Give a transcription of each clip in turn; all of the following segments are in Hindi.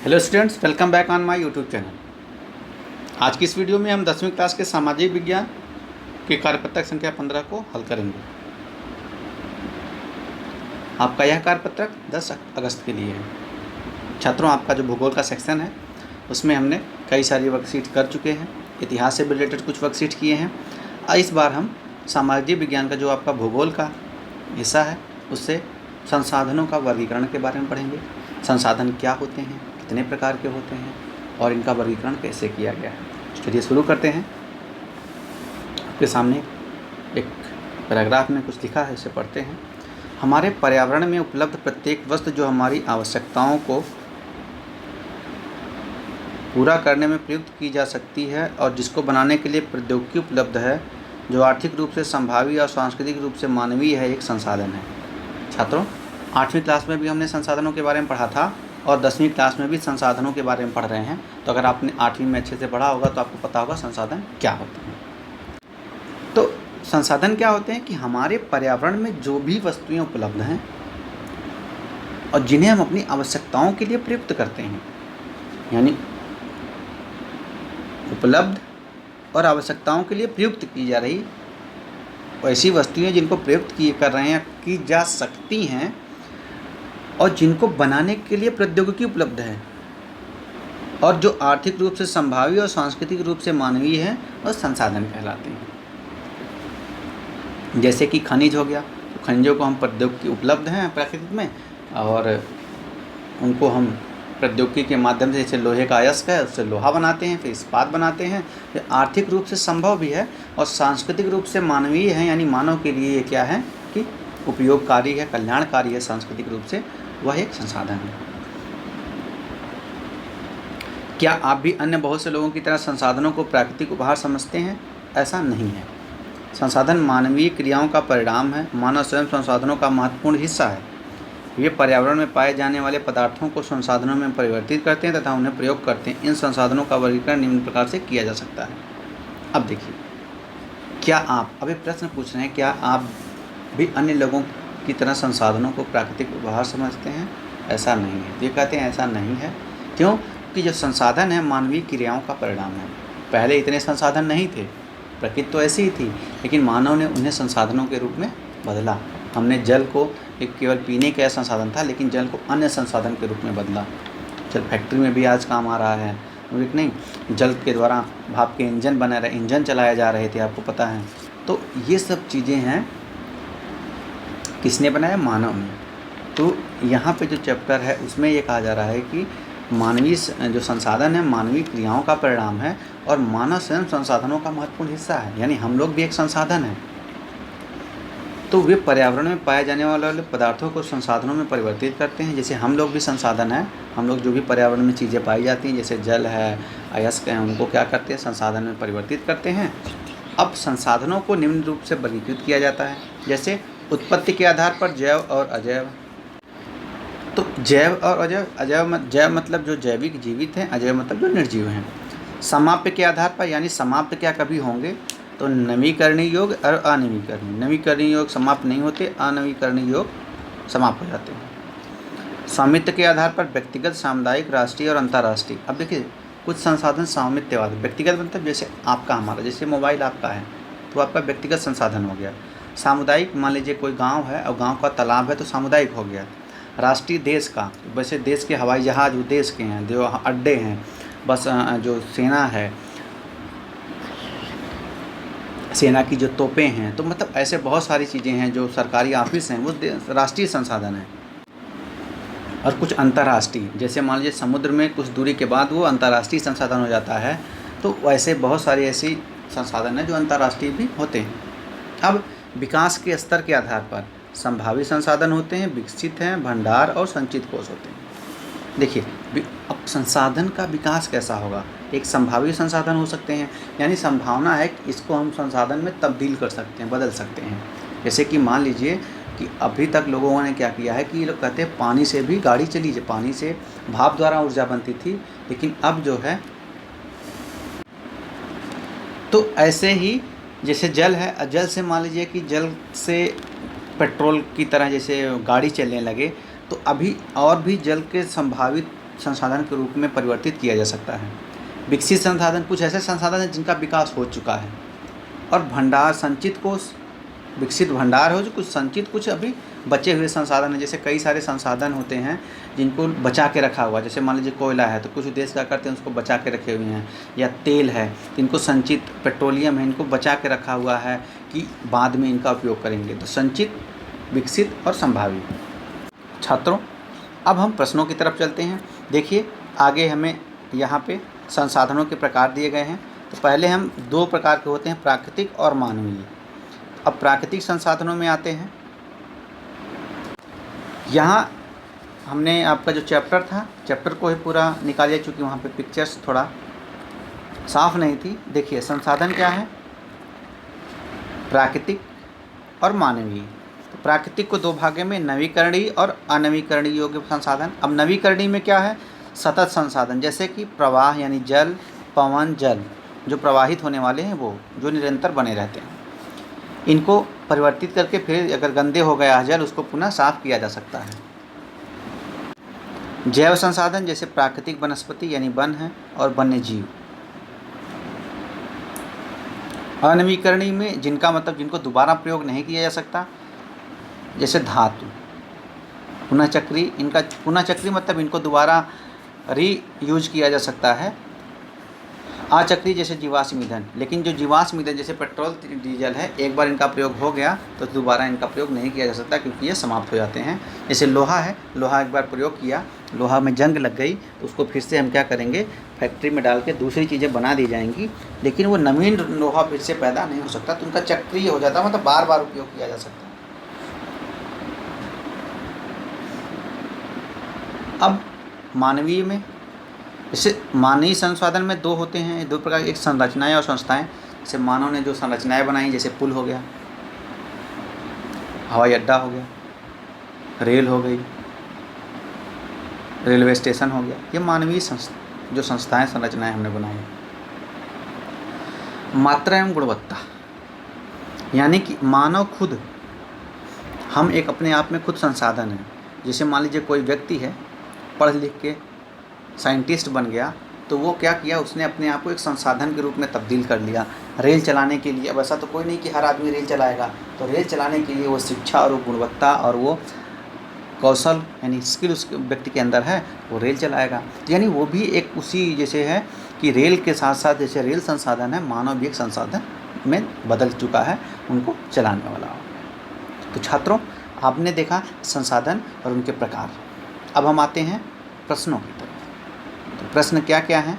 Hello students, welcome back on my YouTube channel. आज की इस वीडियो में हम 10वीं क्लास के सामाजिक विज्ञान के कार्यपत्रक संख्या 15 को हल करेंगे। आपका यह कार्यपत्रक 10 अगस्त के लिए है। छात्रों, आपका जो भूगोल का सेक्शन है उसमें हमने कई सारी वर्कशीट कर चुके हैं। इतिहास से रिलेटेड कुछ वर्कशीट किए हैं। इस बार हम सामाजिक विज्ञान का जो आपका भूगोल का हिस्सा है उससे संसाधनों का वर्गीकरण के बारे में पढ़ेंगे। संसाधन क्या होते हैं, कितने प्रकार के होते हैं और इनका वर्गीकरण कैसे किया गया है। चलिए शुरू करते हैं। आपके सामने एक पैराग्राफ में कुछ लिखा है, इसे पढ़ते हैं। हमारे पर्यावरण में उपलब्ध प्रत्येक वस्तु जो हमारी आवश्यकताओं को पूरा करने में प्रयुक्त की जा सकती है और जिसको बनाने के लिए प्रौद्योगिकी उपलब्ध है, जो आर्थिक रूप से संभावी और सांस्कृतिक रूप से मानवीय है, एक संसाधन है। छात्रों, 8वीं क्लास में भी हमने संसाधनों के बारे में पढ़ा था और 10वीं क्लास में भी संसाधनों के बारे में पढ़ रहे हैं। तो अगर आपने 8वीं में अच्छे से पढ़ा होगा तो आपको पता होगा संसाधन क्या होते हैं। तो संसाधन क्या होते हैं कि हमारे पर्यावरण में जो भी वस्तुएं उपलब्ध हैं और जिन्हें हम अपनी आवश्यकताओं के लिए प्रयुक्त करते हैं, यानी उपलब्ध और आवश्यकताओं के लिए प्रयुक्त की जा रही ऐसी वस्तुएं जिनको प्रयुक्त कर रहे हैं, की जा सकती हैं और जिनको बनाने के लिए प्रौद्योगिकी उपलब्ध है और जो आर्थिक रूप से संभावी और सांस्कृतिक रूप से मानवीय है, और संसाधन कहलाते हैं। जैसे कि खनिज हो गया, तो खनिजों को हम प्रौद्योगिकी उपलब्ध हैं प्रकृति में और उनको हम प्रौद्योगिकी के माध्यम से, जैसे लोहे का अयस्क है उससे लोहा बनाते हैं, फिर इस्पात बनाते हैं। ये आर्थिक रूप से संभव भी है और सांस्कृतिक रूप से मानवीय है, यानी मानव के लिए ये क्या है कि उपयोगकारी है, कल्याणकारी है सांस्कृतिक रूप से, वह एक संसाधन है। क्या आप भी अन्य बहुत से लोगों की तरह संसाधनों को प्राकृतिक उपहार समझते हैं? ऐसा नहीं है। संसाधन मानवीय क्रियाओं का परिणाम है। मानव स्वयं संसाधनों का महत्वपूर्ण हिस्सा है। वे पर्यावरण में पाए जाने वाले पदार्थों को संसाधनों में परिवर्तित करते हैं तथा उन्हें प्रयोग करते हैं। इन संसाधनों का वर्गीकरण निम्न प्रकार से किया जा सकता है। अब देखिए, क्या आप अभी प्रश्न पूछ रहे हैं, क्या आप भी अन्य लोगों की तरह संसाधनों को प्राकृतिक उपहार समझते हैं? ऐसा नहीं है। ये कहते हैं ऐसा नहीं है। क्यों? कि जो संसाधन है मानवीय क्रियाओं का परिणाम है। पहले इतने संसाधन नहीं थे, प्रकृति तो ऐसी ही थी, लेकिन मानव ने उन्हें संसाधनों के रूप में बदला। हमने जल को एक केवल पीने का संसाधन था, लेकिन जल को अन्य संसाधन के रूप में बदला। जल फैक्ट्री में भी आज काम आ रहा है, नहीं? जल के द्वारा भाप के इंजन बना रहे, इंजन चलाए जा रहे थे, आपको पता है। तो ये सब चीज़ें हैं, किसने बनाया? मानव ने। तो यहाँ पे जो चैप्टर है उसमें ये कहा जा रहा है कि मानवीय जो संसाधन है मानवीय क्रियाओं का परिणाम है और मानव स्वयं संसाधनों का महत्वपूर्ण हिस्सा है, यानी हम लोग भी एक संसाधन हैं। तो वे पर्यावरण में पाए जाने वाले पदार्थों को संसाधनों में परिवर्तित करते हैं। जैसे हम लोग भी संसाधन हैं, हम लोग जो भी पर्यावरण में चीज़ें पाई जाती हैं, जैसे जल है, अयस्क है, उनको क्या करते हैं? संसाधन में परिवर्तित करते हैं। अब संसाधनों को निम्न रूप से वर्गीकृत किया जाता है, जैसे उत्पत्ति के आधार पर जैव और अजैव। तो जैव और अजैव, जैव मतलब जो जैविक जीवित हैं, अजैव मतलब जो निर्जीव हैं। समाप्य के आधार पर, यानी समाप्त क्या कभी होंगे? तो नवीकरणीय योग और अनवीकरणीय। नवीकरणीय योग समाप्त नहीं होते, अनवीकरणीय योग समाप्त हो जाते हैं। स्वामित्व के आधार पर व्यक्तिगत, सामुदायिक, राष्ट्रीय और अंतर्राष्ट्रीय। अब देखिए, कुछ संसाधन स्वामित्ववाद, व्यक्तिगत मतलब जैसे आपका हमारा, जैसे मोबाइल आपका है तो आपका व्यक्तिगत संसाधन हो गया। सामुदायिक, मान लीजिए कोई गांव है और गांव का तालाब है तो सामुदायिक हो गया। राष्ट्रीय, देश का, वैसे देश के हवाई जहाज़ वो देश के हैं, जो अड्डे हैं, बस जो सेना है, सेना की जो तोपें हैं, तो मतलब ऐसे बहुत सारी चीज़ें हैं, जो सरकारी ऑफिस हैं, वो राष्ट्रीय संसाधन है। और कुछ अंतर्राष्ट्रीय, जैसे मान लीजिए समुद्र में कुछ दूरी के बाद वो अंतर्राष्ट्रीय संसाधन हो जाता है। तो वैसे बहुत सारी ऐसी संसाधन हैं जो अंतर्राष्ट्रीय भी होते हैं। अब विकास के स्तर के आधार पर संभावी संसाधन होते हैं, विकसित हैं, भंडार और संचित कोष होते हैं। देखिए, अब संसाधन का विकास कैसा होगा? एक संभावी संसाधन हो सकते हैं, यानी संभावना है कि इसको हम संसाधन में तब्दील कर सकते हैं, बदल सकते हैं। जैसे कि मान लीजिए कि अभी तक लोगों ने क्या किया है कि ये लोग कहते हैं पानी से भी गाड़ी चली, पानी से भाप द्वारा ऊर्जा बनती थी, लेकिन अब जो है, तो ऐसे ही जैसे जल है, जल से मान लीजिए कि जल से पेट्रोल की तरह जैसे गाड़ी चलने लगे, तो अभी और भी जल के संभावित संसाधन के रूप में परिवर्तित किया जा सकता है। विकसित संसाधन कुछ ऐसे संसाधन हैं जिनका विकास हो चुका है, और भंडार संचित कोष, विकसित भंडार हो जो कुछ संचित, कुछ अभी बचे हुए संसाधन हैं। जैसे कई सारे संसाधन होते हैं जिनको बचा के रखा हुआ, जैसे मान लीजिए कोयला है तो कुछ देश क्या करते हैं उसको बचा के रखे हुए हैं, या तेल है तो इनको संचित, पेट्रोलियम है इनको बचा के रखा हुआ है कि बाद में इनका उपयोग करेंगे। तो संचित, विकसित और संभावित। छात्रों, अब हम प्रश्नों की तरफ चलते हैं। देखिए आगे हमें यहाँ पे संसाधनों के प्रकार दिए गए हैं। तो पहले हम दो प्रकार के होते हैं, प्राकृतिक और मानवीय। अब प्राकृतिक संसाधनों में आते हैं। यहाँ हमने आपका जो चैप्टर था, चैप्टर को ही पूरा निकालिए, चूँकि वहाँ पे पिक्चर्स थोड़ा साफ नहीं थी। देखिए संसाधन क्या है, प्राकृतिक और मानवीय। तो प्राकृतिक को दो भागे में, नवीकरणीय और अनवीकरणीय योग्य संसाधन। अब नवीकरणीय में क्या है, सतत संसाधन, जैसे कि प्रवाह यानी जल, पवन, जल जो प्रवाहित होने वाले हैं वो जो निरंतर बने रहते हैं, इनको परिवर्तित करके फिर अगर गंदे हो गया जल उसको पुनः साफ किया जा सकता है। जैव संसाधन जैसे प्राकृतिक वनस्पति यानी वन है और वन्य जीव। अनवीकरणीय में जिनका मतलब जिनको दोबारा प्रयोग नहीं किया जा सकता, जैसे धातु। पुनः चक्री, इनका पुनः चक्री मतलब इनको दोबारा रीयूज किया जा सकता है। अचक्री जैसे जीवाश्म ईंधन, लेकिन जो जीवाश्म ईंधन जैसे पेट्रोल, डीजल है, एक बार इनका प्रयोग हो गया तो दोबारा इनका प्रयोग नहीं किया जा सकता क्योंकि ये समाप्त हो जाते हैं। जैसे लोहा है, लोहा एक बार प्रयोग किया, लोहा में जंग लग गई तो उसको फिर से हम क्या करेंगे, फैक्ट्री में डाल के दूसरी चीज़ें बना दी जाएंगी, लेकिन वो नवीन लोहा फिर से पैदा नहीं हो सकता, तो उनका चक्रीय हो जाता है, मतलब बार बार उपयोग किया जा सकता है। अब मानवीय में, जैसे मानवीय संसाधन में दो होते हैं, दो प्रकार, एक संरचनाएं और संस्थाएं। जैसे मानव ने जो संरचनाएं बनाई, जैसे पुल हो गया, हवाई अड्डा हो गया, रेल हो गई, रेलवे स्टेशन हो गया, ये मानवीय जो संस्थाएं, संरचनाएं हमने बनाई। मात्रा एवं गुणवत्ता, यानी कि मानव खुद, हम एक अपने आप में खुद संसाधन है। जैसे मान लीजिए कोई व्यक्ति है, पढ़ लिख के साइंटिस्ट बन गया, तो वो क्या किया, उसने अपने आप को एक संसाधन के रूप में तब्दील कर लिया। रेल चलाने के लिए, अब ऐसा तो कोई नहीं कि हर आदमी रेल चलाएगा, तो रेल चलाने के लिए वो शिक्षा और वो गुणवत्ता और वो कौशल यानी स्किल उस व्यक्ति के अंदर है, वो रेल चलाएगा। यानी वो भी एक उसी जैसे है कि रेल के साथ साथ जैसे रेल संसाधन है, मानव भी एक संसाधन में बदल चुका है, उनको चलाने वाला हो। तो छात्रों, आपने देखा संसाधन और उनके प्रकार। अब हम आते हैं प्रश्नों की तरफ। तो प्रश्न क्या क्या है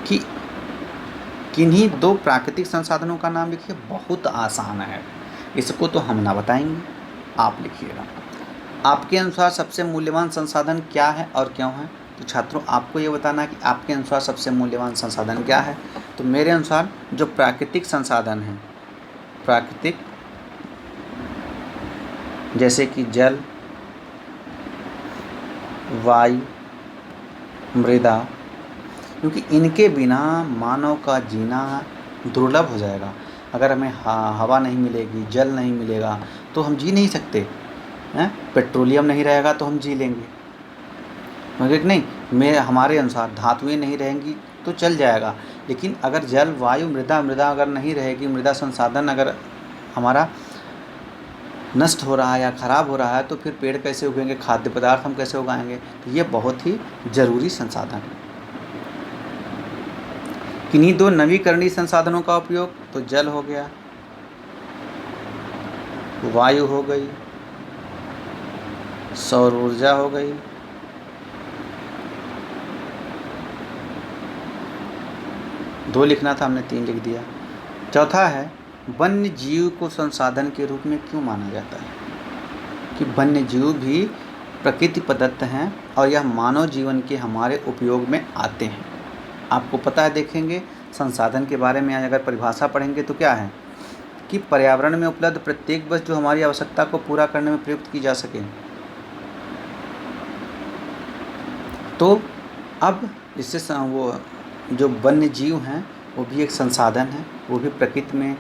कि किन्हीं दो प्राकृतिक संसाधनों का नाम लिखिए। बहुत आसान है, इसको तो हम ना बताएंगे, आप लिखिएगा। आपके अनुसार सबसे मूल्यवान संसाधन क्या है और क्यों है? तो छात्रों, आपको ये बताना है कि आपके अनुसार सबसे मूल्यवान संसाधन क्या है। तो मेरे अनुसार जो प्राकृतिक संसाधन है, प्राकृतिक जैसे कि जल, वायु, मृदा, क्योंकि इनके बिना मानव का जीना दुर्लभ हो जाएगा। अगर हमें हवा नहीं मिलेगी, जल नहीं मिलेगा तो हम जी नहीं सकते हैं। पेट्रोलियम नहीं रहेगा तो हम जी लेंगे, मगर नहीं, हमारे अनुसार धातुएं नहीं रहेंगी तो चल जाएगा, लेकिन अगर जल, वायु, मृदा अगर नहीं रहेगी, मृदा संसाधन अगर हमारा नष्ट हो रहा है या ख़राब हो रहा है तो फिर पेड़ कैसे उगेंगे, खाद्य पदार्थ हम कैसे उगाएंगे? तो ये बहुत ही ज़रूरी संसाधन है। किन्हीं दो नवीकरणीय संसाधनों का उपयोग, तो जल हो गया, वायु हो गई, सौर ऊर्जा हो गई, दो लिखना था, हमने 3 लिख दिया। चौथा है वन्य जीव को संसाधन के रूप में क्यों माना जाता है? कि वन्य जीव भी प्रकृति प्रदत्त हैं और यह मानव जीवन के हमारे उपयोग में आते हैं। आपको पता है, देखेंगे संसाधन के बारे में अगर परिभाषा पढ़ेंगे तो क्या है कि पर्यावरण में उपलब्ध प्रत्येक वस्तु जो हमारी आवश्यकता को पूरा करने में प्रयुक्त की जा सके। तो अब इससे वो जो वन्य जीव हैं वो भी एक संसाधन है, वो भी प्रकृति में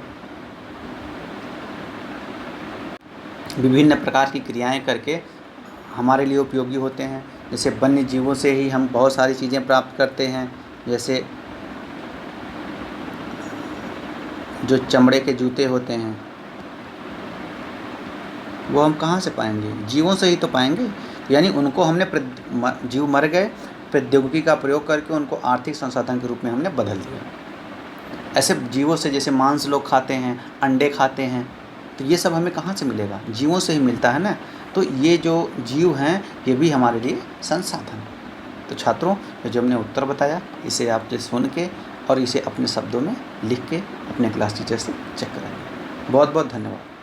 विभिन्न प्रकार की क्रियाएं करके हमारे लिए उपयोगी होते हैं। जैसे वन्य जीवों से ही हम बहुत सारी चीज़ें प्राप्त करते हैं, जैसे जो चमड़े के जूते होते हैं वो हम कहाँ से पाएंगे? जीवों से ही तो पाएंगे। यानी उनको हमने जीव मर गए, प्रौद्योगिकी का प्रयोग करके उनको आर्थिक संसाधन के रूप में हमने बदल दिया। ऐसे जीवों से, जैसे मांस लोग खाते हैं, अंडे खाते हैं, तो ये सब हमें कहाँ से मिलेगा? जीवों से ही मिलता है ना। तो ये जो जीव हैं ये भी हमारे लिए संसाधन। तो छात्रों, जो हमने उत्तर बताया इसे आप जो सुन के और इसे अपने शब्दों में लिख के अपने क्लास टीचर से चेक कराइए। बहुत बहुत धन्यवाद।